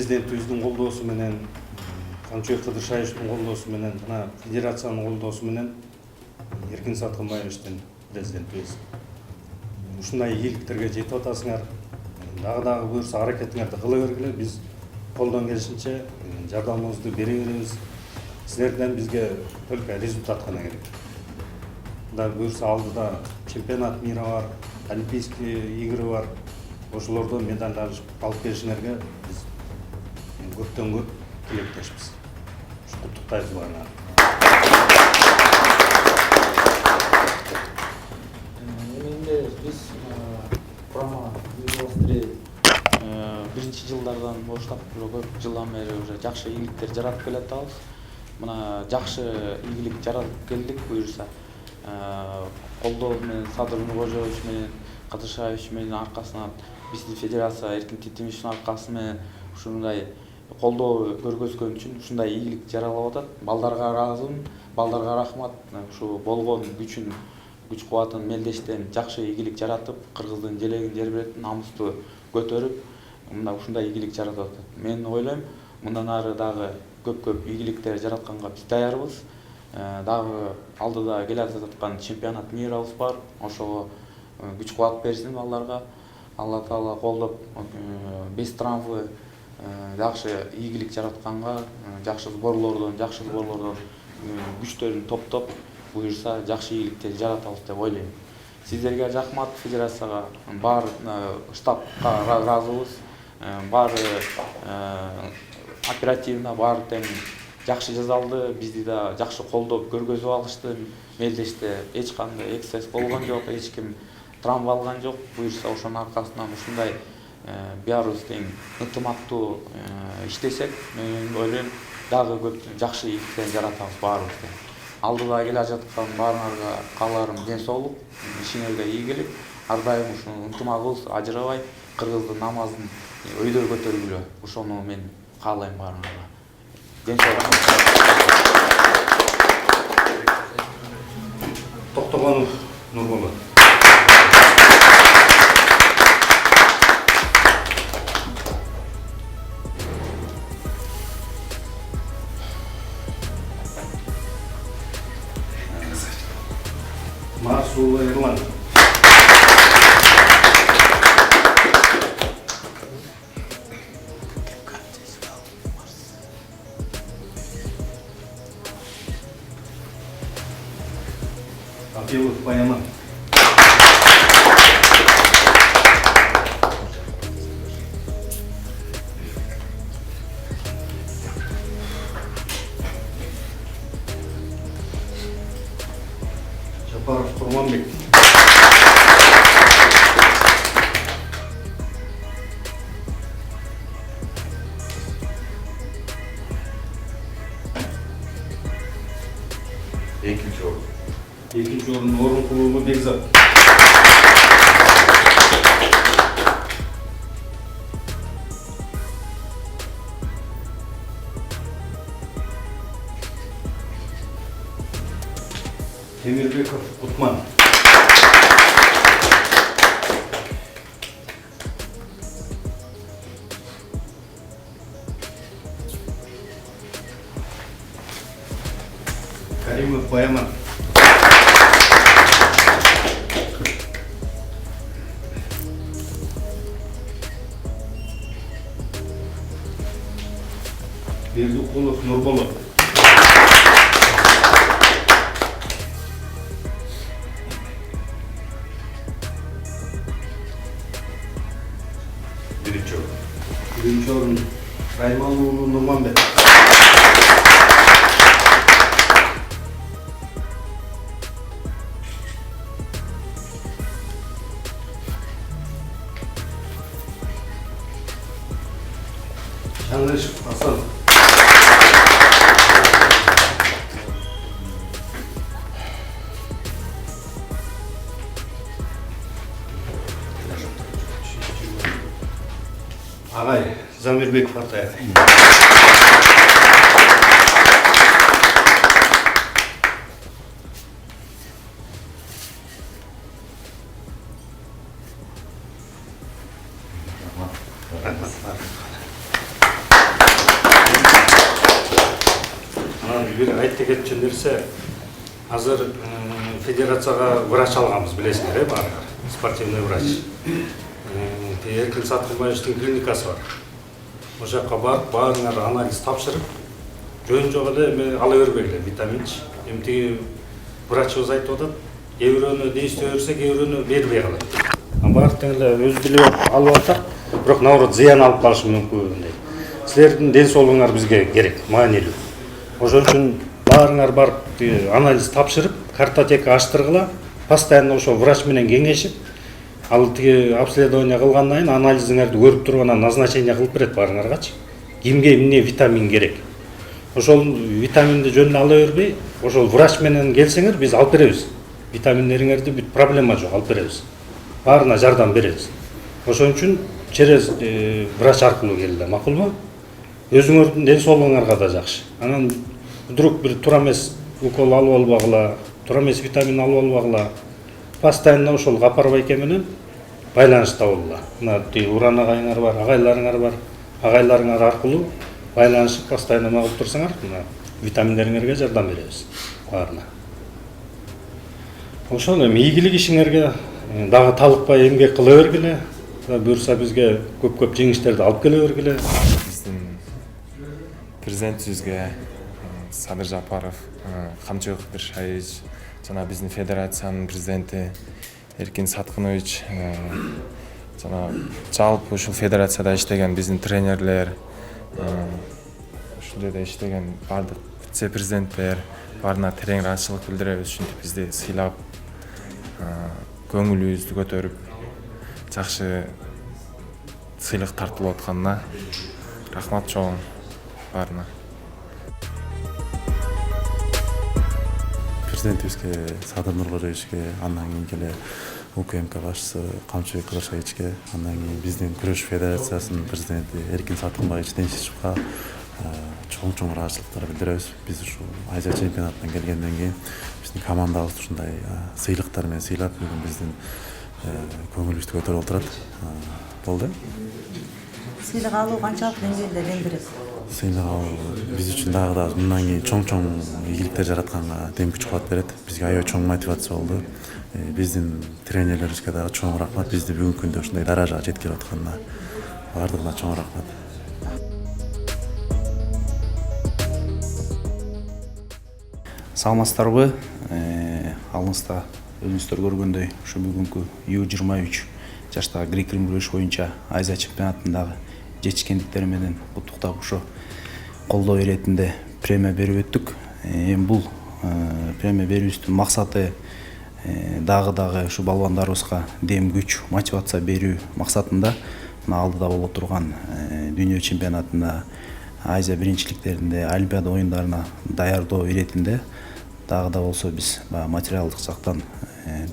президентибиздин колдоосу менен, Камчыбек Кыдыршаевичтин колдоосу менен, жана федерациянын колдоосу менен Эркин Саткынбаевичтин президентибиз ушундай ийгиликтерге жетип атасыңар. Дагы буюрса аракетиңерди кыла бергиле. Биз колдон келишинче жардамыбызды бере беребиз. Силерден бизге только результат гана керек. Да буюрса алдыда чемпионат мира бар, олимпийские игры бар. Ошолордо медаль алып келишиңерге биз көптөн көп тилектешпиз. Куттуктайбыз баарыңарды. Biz Kurama University birinci жылдардан баштап көп жылдан бeri уже жакшы ийгиликтер жаратып келатабыз. Мына жакшы ийгилик жаратып келдик буюрса. Колдоо менен Садыр Нуркожоевич менен Кыдыршаевич менен аркасынан биздин федерация Эркин Титимичтин аркасы менен ушундай колдоо көргөзгөн үчүн ушундай ийгилик жаралып атат. Балдарга ыраазымын, балдарга рахмат. Ушу болгон күч кубатын мелдештен жакшы ийгилик жаратып, кыргыздын желегин жербиретип, намусту көтөрүп, мына ушундай ийгилик жаратып атат. Мен ойлойм, мындан ары дагы көп ийгиликтер жаратканга биз даярбыз. Дагы алдыда келе жаткан чемпионат мирабыз бар. Ошого күч кубат берсин балдарга. Алла Таала колдоп, без травмы жакшы ийгилик жаратканга, жакшы сборлордон күчтөрүн топтоп буюрса жакшы ийгиликтер жаратабыз деп ойлойм. Сиздерге рахмат, федерацияга, бар штабка ыраазыбыз. Баары оперативно, баары тең жакшы жазалды, бизди да жакшы колдоп көргөзүп алышты. Мелдеште эч кандай эксцесс болгон жок, эч ким травма алган жок. Буюрса ошонун аркасынан ушундай баарыбыз тең ынтымактуу иштесек, мен ойлойм дагы көп жакшы ийгиликтер жаратабыз баарыбыз. Алдыда келе жаткан баарыңарга кааларым ден соолук, ишиңерге ийгилик. Ар дайым ушуну ынтымагыбыз ажырабай, кыргыздын намазын өйдө көтөргүлө. Ошону мен каалайм баарыңарга. Ден соолук. Токтогонов Нурболот. Марсулы Ирлан. Апилов Паяман. Жапаров Курманбек. Экинчи орун Орункулова Бекзат. Темирбеков Утман. Каримов Паяман. Бердукулов Нурболот. Биринчи орун Райман уулу Нурманбет. Жанышев Асан. Агай Замирбеков Артаев. Рахмат. айта кетчү нерсе, азыр федерацияга врач алганбыз, билесиңер, баарыңар. Спортивный врач. Эркин Саткынбаевичтин клиникасы бар. Ошол жака барып, баарыңар анализ тапшырып, жөн жок эле эме ала бербегиле, витаминчи. Эмтиги врачыбыз айтып атат, кээ бирөөнү дейиштей берсек, кээ бирөөнү бербей калат. Баары тең эле өз билип алып алсак, бирок наоборот зыян алып калышы мүмкүн дейт. Силердин ден соолугуңар бизге керек, маанилүү. Ошон үчүн баарыңар барып анализ тапшырып, картотека ачтыргыла, постоянно ошол врач менен кеңешип, ал тиги обследование кылгандан кийин анализиңерди көрүп туруп анан назначение кылып берет баарыңаргачы. Кимге эмне витамин керек. Ошол витаминди жөн эле ала бербей, ошол врач менен келсеңер биз алып беребиз. Витаминдериңерди бүт проблема жок, алып беребиз. Баарына жардам беребиз. Ошон үчүн через врач аркылуу келгиле, макулбу? Өзүңөрдүн ден соолугуңарга да жакшы. Анан вдруг бир туура эмес укол алып албагыла, туура эмес витамин алып албагыла. Постоянно ошол Гапар байке менен байланышта болула. Мына Уран агайыңар бар, агайларыңар бар. Агайларыңар аркылуу байланышып постоянно нагып турсаңар, мына витаминдериңерге жардам беребиз баарына. Ошол эми ийгилик ишиңерге дагы талыкпай эмгек кыла бергиле. Буюрса бизге көп жеңиштерди алып келе бергиле. Биздин президентибизге Садыр Жапаров, Камчыбек Кыдыршаевич, жана биздин федерациянын президенти Эркин Саткынович, жана жалпы ушул федерацияда иштеген биздин тренерлер, ушул жерде иштеген бардык вице-президенттер баарына терең ыраазычылык билдиребиз. Ушинтип бизди сыйлап, көңүлүбүздү көтөрүп, жакшы сыйлык тартылып атканына рахмат чоң баарына. Президентибизге Садыр Нуркожоевичке, андан кийин келе УКМК башчысы Камчыбек Кыдыршаевичке, андан кийин биздин күрөш федерациясынын президенти Эркин Саткынбаевич Денисовичке чоң ыраазычылыктар билдиребиз. Биз ушул Азия чемпионатынан келгенден кийин биздин командабызды ушундай сыйлыктар менен сыйлап, бүгүн биздин көңүлүбүздү көтөрүп отурат. Болду. Сыйлык алуу канчалык деңгээлде демдирет? Сыйлык алуу биз үчүн дагы мындан кийин чоң ийгиликтер жаратканга дем күч кубат берет. Бизге аябай чоң мотивация болду. Биздин тренерлерибизге дагы чоң рахмат. Бизди бүгүнкү күндө ушундай даражага жеткирип атканына бардыгына чоң рахмат. Саламатсыздарбы? Алыңызда өзүңүздөр көргөндөй ушу бүгүнкү U23 жаштагы грек-рим күрөш боюнча Азия чемпионатындагы жетишкендиктери менен куттуктап ошо колдоо иретинде премия берип өттүк. Эми бул премия берүүбүздүн максаты дагы ушу балбандарыбызга дем күч, мотивация берүү максатында мына алдыда боло турган дүйнө чемпионатында, Азия биринчиликтеринде, Олимпиада оюндарына даярдоо иретинде дагы да болсо биз материалдык жактан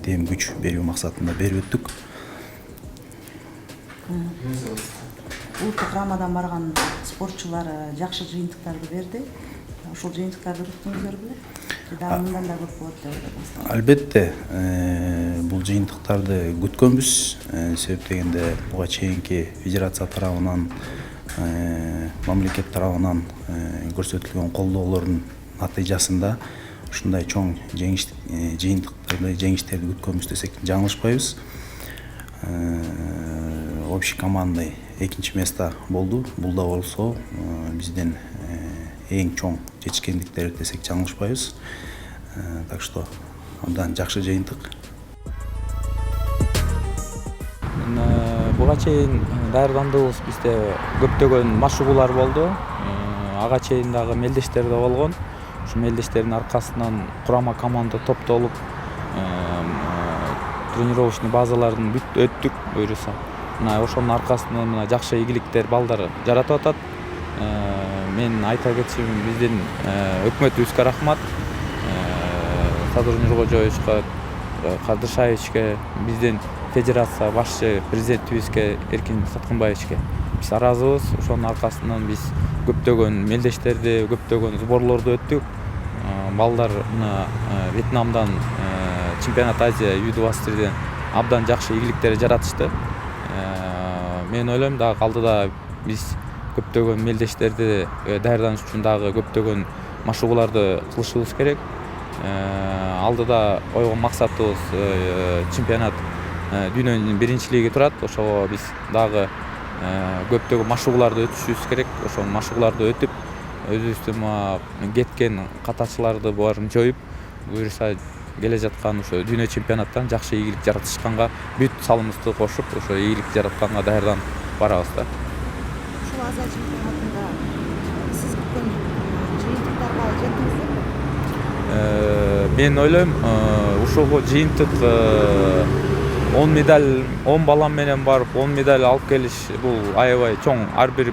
дем күч берүү максатында берип өттүк. Улуттук курамадан барган спортчулар жакшы жыйынтыктарды берди. Ушул жыйынтыктарды күттүңүздөр беле? Дагы мындан да көп болот деп ойлойм. Албетте, бул жыйынтыктарды күткөнбүз. Себеп дегенде буга чейинки федерация тарабынан, мамлекет тарабынан көрсөтүлгөн колдоолордун натыйжасында ушундай чоң жыйынтыктарды, жеңиштерди күткөнбүз десек жаңылышпайбыз. Общекомандный экинчи место болду. Бул да болсо биздин эң чоң жетишкендиктер десек жаңылышпайбыз. Так что абдан жакшы жыйынтык. Буга чейин даярдандыгыбыз бизде көптөгөн машыгуулар болду. Ага чейин дагы мелдештер да болгон. Ушу мелдештердин аркасынан курама команда топтолуп, тренировочный базаларын бүт өттүк буюрса. Мына ошонун аркасынан мына жакшы ийгиликтер балдар жаратып атат. Мен айта кетсем, биздин өкмөтүбүзгө рахмат. Садыр Нуркожоевичке, Кадыршаевичке, биздин федерация башчы президентибизге Эркин Саткынбаевичке биз ыраазыбыз. Ошонун аркасынан биз көптөгөн мелдештерди, көптөгөн сборлорду өттүк. Балдар мына Вьетнамдан чемпионат Азия U23ден абдан жакшы ийгиликтер жаратышты. Мен ойлойм, дагы алдыда биз көптөгөн мелдештерди даярданыш үчүн дагы көптөгөн машыгууларды кылышыбыз керек. Алдыда койгон максатыбыз чемпионат дүйнөнүн биринчилиги турат. Ошого биз дагы көптөгөн машыгууларды өтүшүбүз керек. Ошол машыгууларды өтүп, өзүбүздүн кеткен катарчыларды баарын жоюп, буюрса келе жаткан ошо дүйнө чемпионаттан жакшы ийгилик жаратышканга бүт салымыбызды кошуп, ошо ийгилик жаратканга даярданып барабыз да. Ушул Азия чемпионатында сиз күткөн жыйынтыктарга жеттиңиздерби? Мен ойлойм, ушуга жыйынтык 10 медаль, 10 балам менен барып 10 медаль алып келиш бул аябай чоң. Ар бир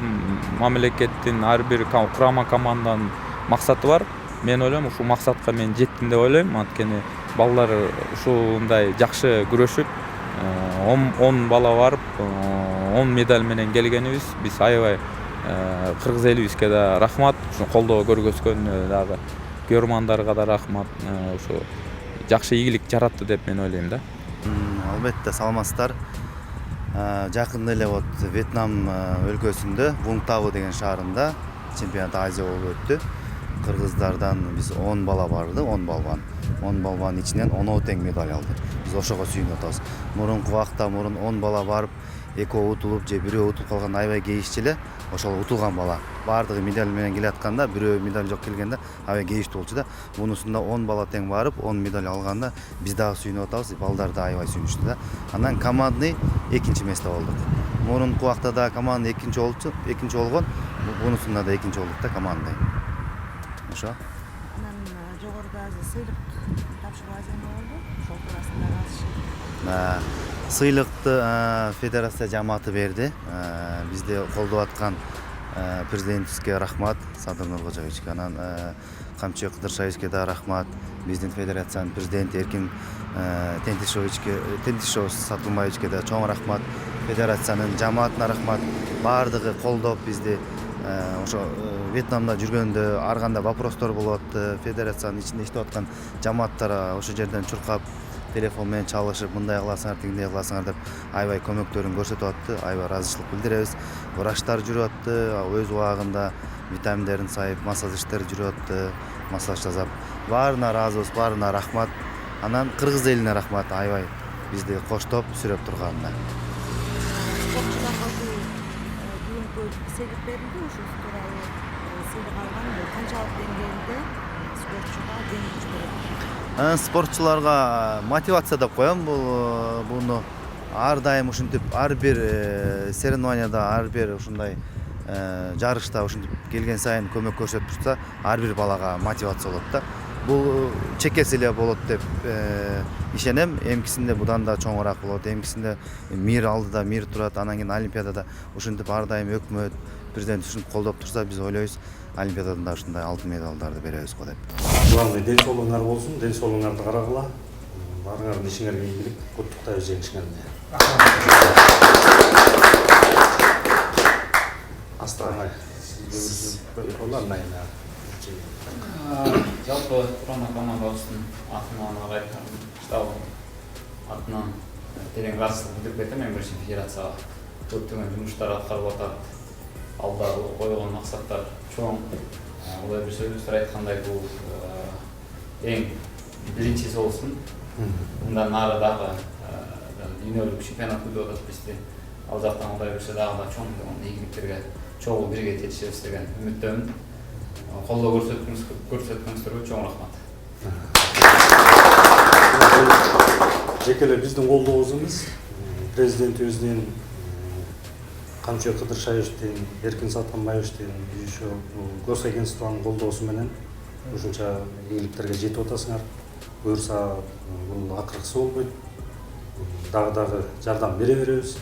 мамлекеттин, ар бир курама команданын максаты бар. Мен ойлойм, ушул максатка мен жеттим деп ойлойм. Анткени балдар ушундай жакшы күрөшүп, 10 бала барып 10 медаль менен келгенибиз, биз аябай кыргыз элибизге да рахмат. Ушу колдоо көргөзгөн дагы көрөрмандарга да рахмат. Ушу жакшы ийгилик жаратты деп мен ойлойм да. Албетте саламатсыздар. Жакында эле вот Вьетнам өлкөсүндө Вунгтау деген шаарында чемпионат Азия болуп өттү. Кыргыздардан биз 10 бала барды, 10 балбан. 10 балбанын ичинен 10 тең медаль алды. Биз ошого сүйүнүп атабыз. Мурунку убакта 10 бала барып, экөө утулуп же бирөө утулуп калган аябай кейишчү эле. Ошол утулган бала баардыгы медаль менен келатканда, бирөө медаль жок келгенде аябай кейиштүү болчу да. Мунусунда 10 бала тең барып, 10 медаль алганда биз дагы сүйүнүп атабыз, балдар да аябай сүйүнүштү да. Андан командный экинчи место болдук. Мурунку убакта да команда экинчи болгон, мунусунда да экинчи болдук да командный. Ошо. Анан жогоруда сыйлык тапшыруу аземі болду. Ошол туурасында Сыйлыкты федерация жамааты берди. Бизди колдоп аткан президентибизге рахмат, Садыр Нуркожоевичке. Анан Камчыбек Кыдыршаевичке да рахмат. Биздин федерациянын президенти Эркин Тентишов Сатылбаевичке да чоң рахмат. Федерациянын жамаатына рахмат. Баардыгы колдоп бизди ошо Вьетнамда жүргөндө ар кандай вопростор болот. Федерациянын ичинде иштеп аткан жамааттар ошол жерден чуркап телефон менен чалышып, мындай кыласыңар, тигиндей кыласыңар деп аябай көмөктөрүн көрсөтүп атты. Аябай ыраазычылык билдиребиз. Врачтар жүрүп атты, өз убагында витаминдерин сайып, массажисттер жүрүп атты, массаж жасап. Баарына ыраазыбыз, баарына рахмат. Анан кыргыз элине рахмат, аябай бизди коштоп, сүрөп турганына. Спортчуларга бүгүнкү сыйлык берилди. Ушул тууралуу сыйлык алган канчалык деңгээлде спортчуга жеңүүчү болот? Спортчуларга мотивация деп коем. Буну ар дайым ушинтип ар бир соревнованияда, ар бир ушундай жарышта ушинтип келген сайын көмөк көрсөтүп турса, ар бир балага мотивация болот да. Бул чекеси эле болот деп ишенем. Эмкисинде будан да чоңураак болот. Эмкисинде мир алдыда мир турат. Анан кийин олимпиадада ушинтип ар дайым өкмөт, президент ушинтип колдоп турса, биз ойлойбуз, олимпиададан да ушундай алтын медалдарды беребиз го деп. Главный ден соолугуңар болсун, ден соолугуңарды карагыла. Баарыңардын ишиңерге ийгилик, куттуктайбыз жеңишиңерди. Астана. Жалпы құрама командабыздын атынан ағайқан штабы атынан терең рахмат білдіріп кетем. Мен бірінші федерацияга көптөгөн жумуштар аткарылып атат. Алда койгон максаттар чоң. Олай бир сөзүбүздө айткандай бул эң биринчиси болсун. Мындан нары дагы дүйнөлүк чемпионат күтүп атат бизди. Ал жактан Кудай берсе дагы да чоң ийгиликтерге чогуу бирге жетишебиз деген үмүттөмүн. Колдоо көрсөткөнүңүздөргө чоң рахмат. Жеке эле биздин колдообуз президентибиздин Камчыбек Кыдыршаевичтин, Эркин Сатылбаевичтин, еще госагентствонун колдоосу менен ушунча ийгиликтерге жетип атасыңар. Буюрса бул акыркысы болбойт. Дагы жардам бере беребиз.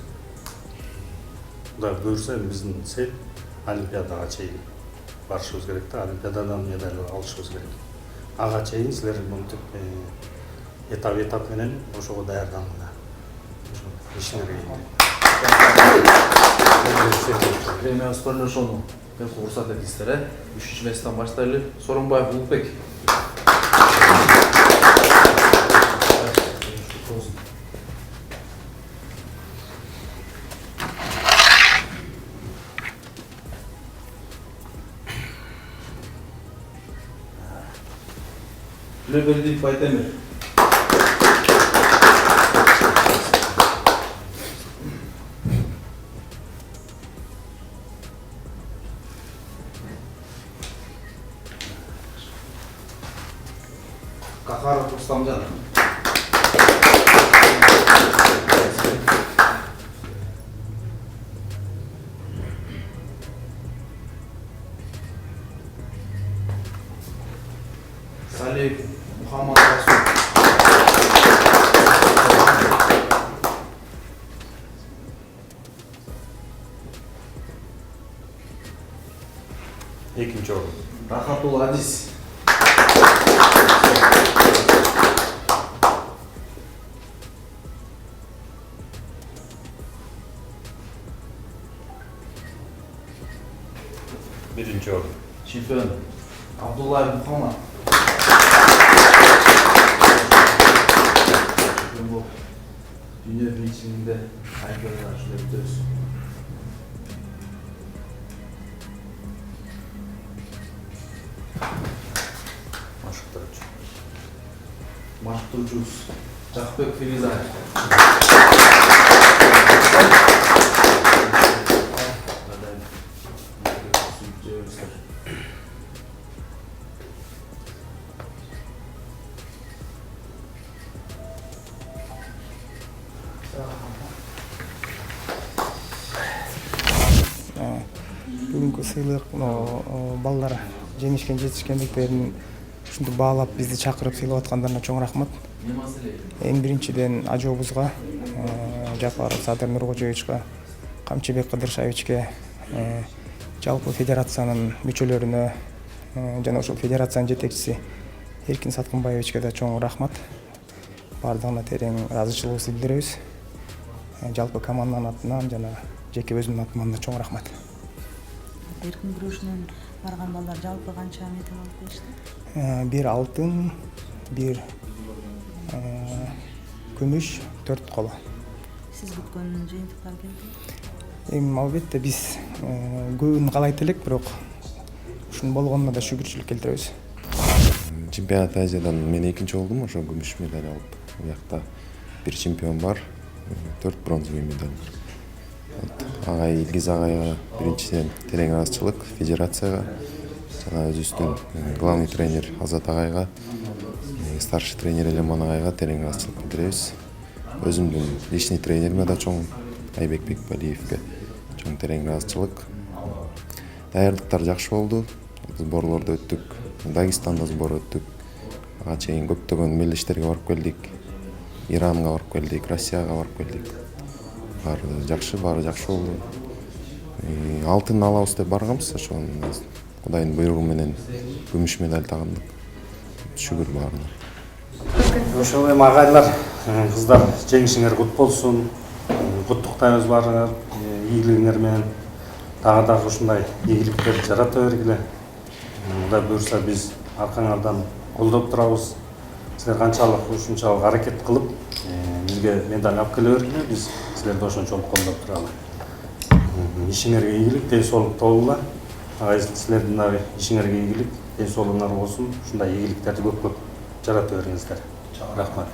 Кудай буюрса биздин цель олимпиадага чейин барышыбыз керек да, олимпиададан медаль алышыбыз керек. Ага чейин силер монтип этап менен ошого даярданыңар. Ишиңерге Премия спорлошону уруксат этиңиздер. 3-месттен баштайлы. Сооронбаев Улукбек. Нурбердиев Айтемир. Кахаров Рустамжан. Салиев Мухаммад Расул. Экинчи орун. Рахатул Адис. Биринчи орун. Чемпион Абдуллаев Мухаммад. Чемпион болып дүние біріншілігінде айқайға жүлде өтеміз. Машықтыручуыз Жақпек Феризаев. Бүгүнкү сыйлык балдар жеңишкен жетишкендиктерин ушинтип баалап бизди чакырып сыйлап аткандарына чоң рахмат. Эң биринчиден ажообузга, Жапаров Садыр Нуркожоевичке, Камчыбек Кыдыршаевичке, жалпы федерациянын мүчөлөрүнө жана ошол федерациянын жетекчиси Эркин Саткынбаевичке да чоң рахмат. Бардыгына терең ыраазычылыгыбызды билдиребиз. Жалпы команданын атынан жана жеке өзүмдүн атыман да чоң рахмат. Эркин күрөшүнөн барган балдар жалпы канча медаль алып келишти? 1 алтын, 1 күмүш, 4 коло. Сиз күткөн жыйынтыктар келди? Эми албетте биз көбүн каалайт элек, бирок ушунун болгонуна да шүгүрчүлүк келтиребиз. Чемпионат Азиядан мен экинчи болдум, ошо күмүш медаль алып. Буякта 1 чемпион бар, 4 бронзовый медаль бар. Агай Илгиз агайга биринчиден терең ыраазычылык, федерацияга жана өзүбүздүн главный тренер Азат агайга, старший тренер Элеман агайга терең ыраазычылык билдиребиз. Өзүмдүн личный тренериме да чоң, Айбек Бекбалиевке чоң терең ыраазычылык. Даярдыктар жакшы болду. Сборлордо өттүк, Дагестанда сбор өттүк. Ага чейин көптөгөн мелдештерге барып келдик. Иранга барып келдик, Россияга барып келдик. Баары жакшы болду. Алтын алабыз деп барганбыз, ошон Кудайдын буйругу менен күмүш медаль тагындык. Шүгүр баарына. Ошол эми агайлар, кыздар жеңишиңер кут болсун. Куттуктайбыз баарыңар, ийгилигиңер менен дагы ушундай ийгиликтерди жарата бергиле. Кудай буйрса биз аркаңардан колдоп турабыз. Силер канчалык ушунчалык аракет кылып, бизге медаль алып келе бергиле, биз силерди ошончолук колдоп туралы. Ишиңерге ийгилик, ден соолук болгула. Агай силердин дагы ишиңерге ийгилик, ден соолугуңар болсун. Ушундай ийгиликтерди көп жарата бериңиздер. Рахмат.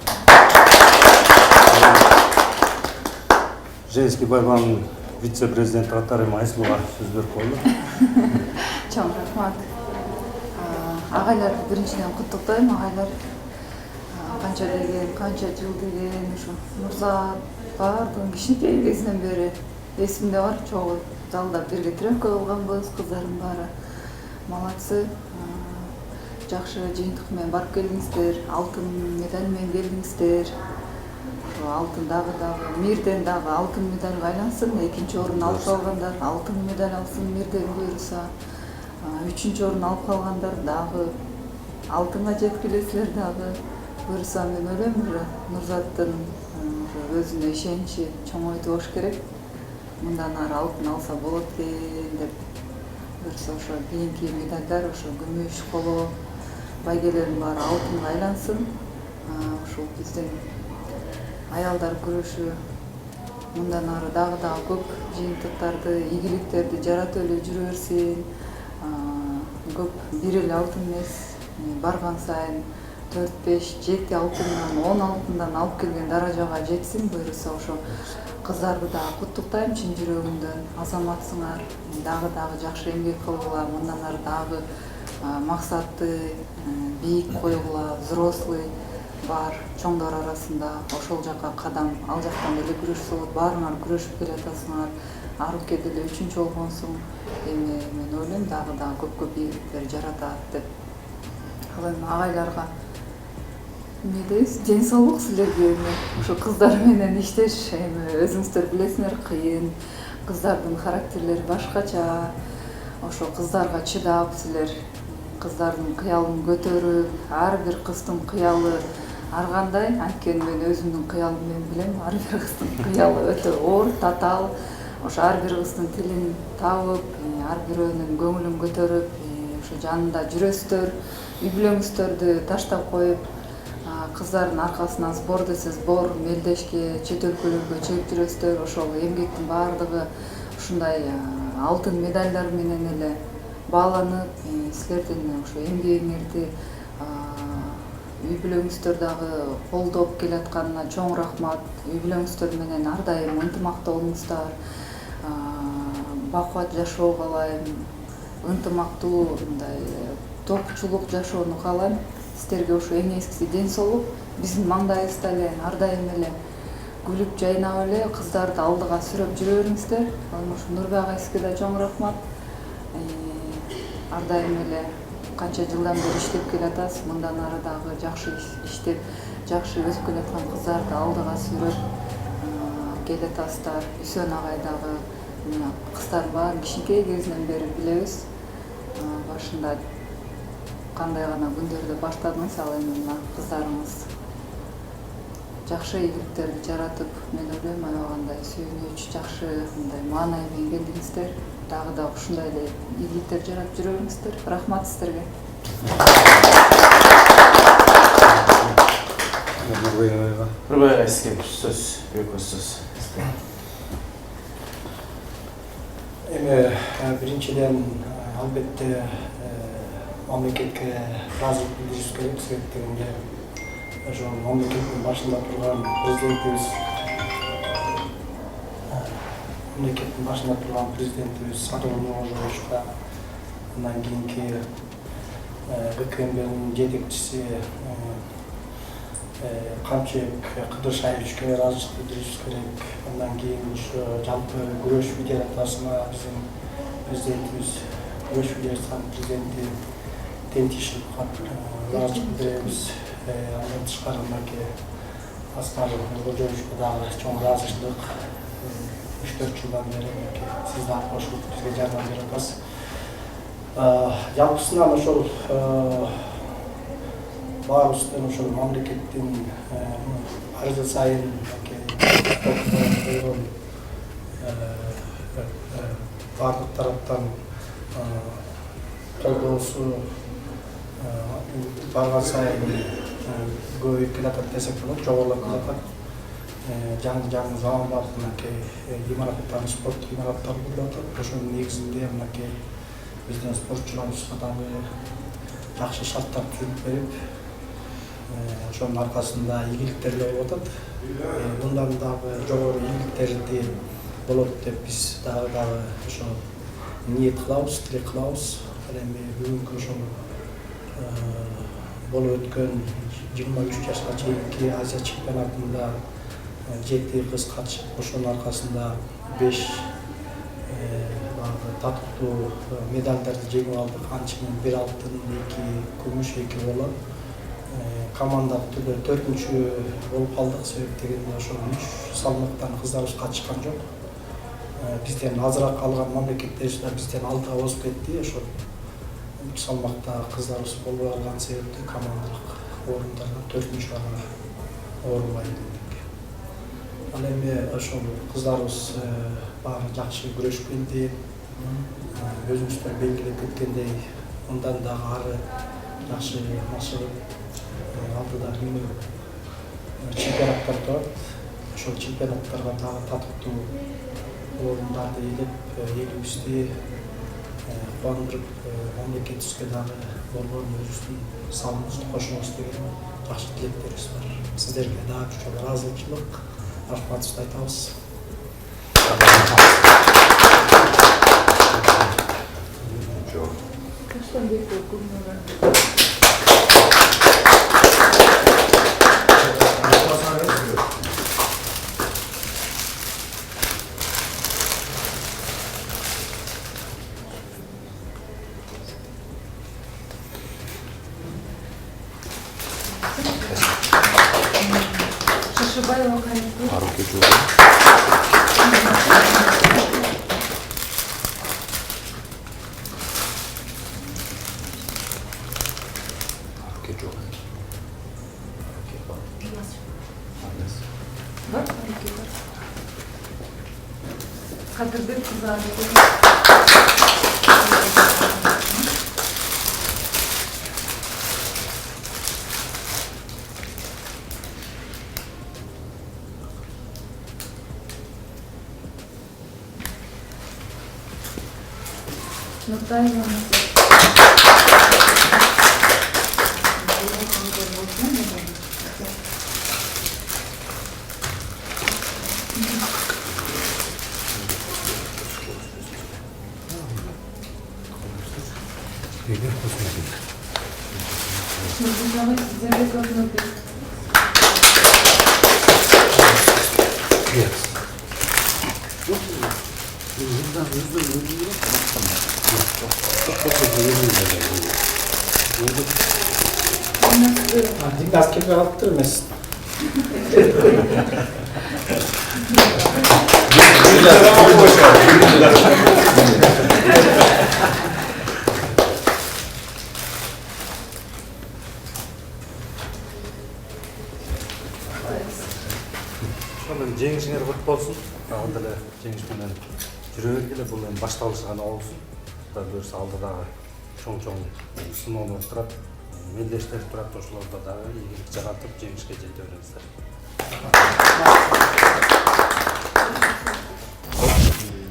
Женский байбанын вице-президенти катары Айсулуга сөз берип коелу. Чоң рахмат. Агайлар биринчиден куттуктайм. Агайлар канча деген, канча жыл деген ушу Мурзат бардыгын кичинекей кезинен бери эсимде бар. Чогуу залда бирге тренировка кылганбыз, кыздарым баары молодцы. Жакшы жыйынтык менен барып келдиңиздер, алтын медаль менен келдиңиздер. Алтын дагы Мирден дагы алтын медальга айлансын, экинчи орун алып калгандар алтын медаль алсын Мирден буйруса. Үчүнчү орун алып калгандар дагы алтынга жеткилесилер дагы буйруса. Мен ойлойм, Нурзаттын өзүнө ишеничи чоңойду болуш керек. Мындан ары алтын алса болот экен деп буйруса ошо кийинки медальдар ошо күмүш, коло, байгелердин баары алтынга айлансын. Ошол биздин аялдар күрөшү мындан ары дагы көп жыйынтыктарды, ийгиликтерди жарата эле жүрө берсин. Көп бир эле алтын эмес, барган сайын 4-5-7 алтындан 10 алтындан алып келген даражага жетсин, буюрса ошо кыздарды да куттуктайм чын жүрөгүмдөн. Азаматсыңар, дагы жакшы эмгек кылгыла, мындан ары дагы максатты бийик койгула, взрослый бар чоңдор арасында ошол жака кадам, ал жактан деле күрөшсө болот. Баарыңар күрөшүп келатасыңар. Аруке деле 3-чү болгонсуң. Эми мен ойлойм дагы көп ийгиликтер жаратат деп. Ал эми агайларга эмне дейбиз? Ден соолук силерге. Ошо кыздар менен иштеш, эми өзүңүздөр билесиңер, кыйын. Кыздардын характерлери башкача. Ошо кыздарга чыдап силер кыздардын кыялын көтөрүп, ар бир кыздын кыялы ар кандай. Анткени мен өзүмдүн кыялымды мен билем. Ар бир кыздын кыялы өтө оор, татаал. Ошо ар бир кыздын тилин табып, ар бирөөнүн көңүлүн көтөрүп, ошо жанында жүрөсүздөр, үй бүлөңүздөрдү таштап коюп, кыздардын аркасынан сбор десе сбор, мелдешке, чет өлкөлөргө чыгып жүрөсүздөр. Ошол эмгектин баардыгы ушундай алтын медальдар менен эле бааланып, силердин ошо эмгегиңерди үй бүлөңүздөр дагы колдоп келатканына чоң рахмат. Үй бүлөңүздөр менен ар дайым ынтымакта болуңуздар. Бакубат жашоо каалайм, ынтымактуу мындай топчулук жашоону каалайм. Сиздерге ошо эң эскиси ден соолук. Биздин маңдайыбызда эле ар дайым эле күлүп жайнап эле кыздарды алдыга сүрөп жүрө бериңиздер. Ошо Нурбек агайсызга да чоң рахмат. Ар дайым эле канча жылдан бери иштеп келатасыз. Мындан ары дагы жакшы иштеп, жакшы өсүп келаткан кыздарды алдыга сүрөп келатасыздар. Үсөн агай дагы кыздардын баарын кичинекей кезинен бери билебиз. Башында кандай гана күндөрдө баштадыңыз, ал эми мына кыздарыңыз жакшы ийгиликтерди жаратып, мен ойлойм аябагандай сүйүнүч, жакшы мындай маанай менен келдиңиздер. Дагы ушундай эле ийгиликтер жаратып жүрө бериңиздер. Рахмат сиздерге. Нурбек агай, сизге сөз, өкө сөз. Эми биринчиден албетте мамлекетке ыраазылык билдириш керек, себептегенде ошо мамлекеттин башында турган президентибиз Садыр Нурматовичка, андан кийинки ГКМБнин жетекчиси Камчыбек Кыдыршаевичке ыраазычылык билдириш керек. Андан кийин ушу жалпы күрөш федерациясына биздин президентибиз, күрөш федерациясынын президенти Тентишевге ыраазычылык билдиребиз. Андан тышкары мынакей Аскар Нуркожоевичке дагы чоң ыраазычылык. 3-4 жылдан бери сиз дагы кошулуп бизге жардам берип атасыз. Жалпысынан ошол баарыбыздын ошол мамлекеттин ар жыл сайын койгон баардык тараптан колдоосу барган сайын көбөйүп келатат десек болот, жогорулап келатат. Жаңы заманбап мынакей имараттар, спорт имараттары курулуп атат. Ошонун негизинде мынакей биздин спортчуларыбызга дагы жакшы шарттар түзүп берип, ошонун аркасында ийгиликтер да болуп атат. Мындан дагы жогору ийгиликтерди болот деп биз дагы ошо ниет кылабыз, тилек кылабыз. Ал эми бүгүнкү ошол болуп өткөн 23 жашка чейинки Азия чемпионатында 7 кыз катышып, ошонун аркасында 5 татыктуу медальдарды жеңип алдык. Анча 1 алтын, 2 күмүш, 2 коло. Командалык түрдө 4-чү болуп калдык. Себептегенде ошол 3 салмактан кыздарыбыз катышкан жок. Бизден азыраак алган мамлекеттерибиз бизден алдыга озуп кетти. Ошол 3 салмакта кыздарыбыз болбой калган себептен командалык орундардан 4-чү арга орунбай келдик. Ал эми ошол кыздарыбыз баары жакшы күрөшүп келди. Өзүңүздөр белгилеп кеткендей, мындан дагы ары жакшы машыгып, алдыда чемпионаттар турат. Ошол чемпионаттарга дагы татыктуу орундарды ээлеп, элибизди кубандырып, мамлекетибизге дагы болгон өзүбүздүн салымыбызды кошобуз деген жакшы тилектерибиз бар. Сиздерге дагы чоң ыраазычылык, рахматыбызды айтабыз. Шашыбаева Хамидгүл. Аруке жол. Аруке жол. Бар, Аруке бар. Кадырбек кызы Аруке. Нуртаева Гимнастика калыптыр эмес. Ошондон жеңишиңер кут болсун. Дагы деле жеңиш менен жүрө бергиле, бул эми башталышы гана болсун. Кудай буюрса алдыдагы чоң сыноолор турат, мелдештер турат, ошолордо дагы ийгилик жаратып жеңишке жете бериңиздер.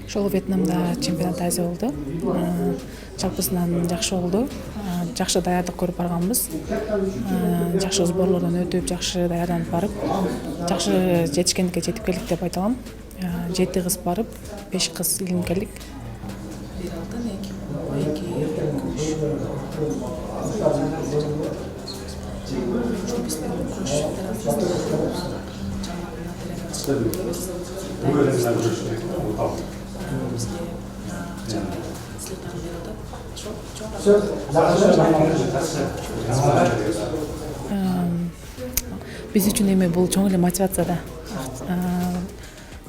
Ошол Вьетнамда чемпионат Азия болду. Жалпысынан жакшы болду. Жакшы даярдык көрүп барганбыз. Жакшы сборлордон өтүп, жакшы даярданып барып, жакшы жетишкендикке жетип келдик деп айта алам. 7 кыз барып, 5 кыз илимкелик. Bir altın, iki gümüş. Биз үчүн эми бул чоң эле мотивация да.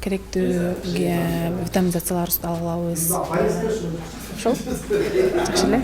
Керектүү витаминизациялар ала алабыз. Ошол жакшы эле.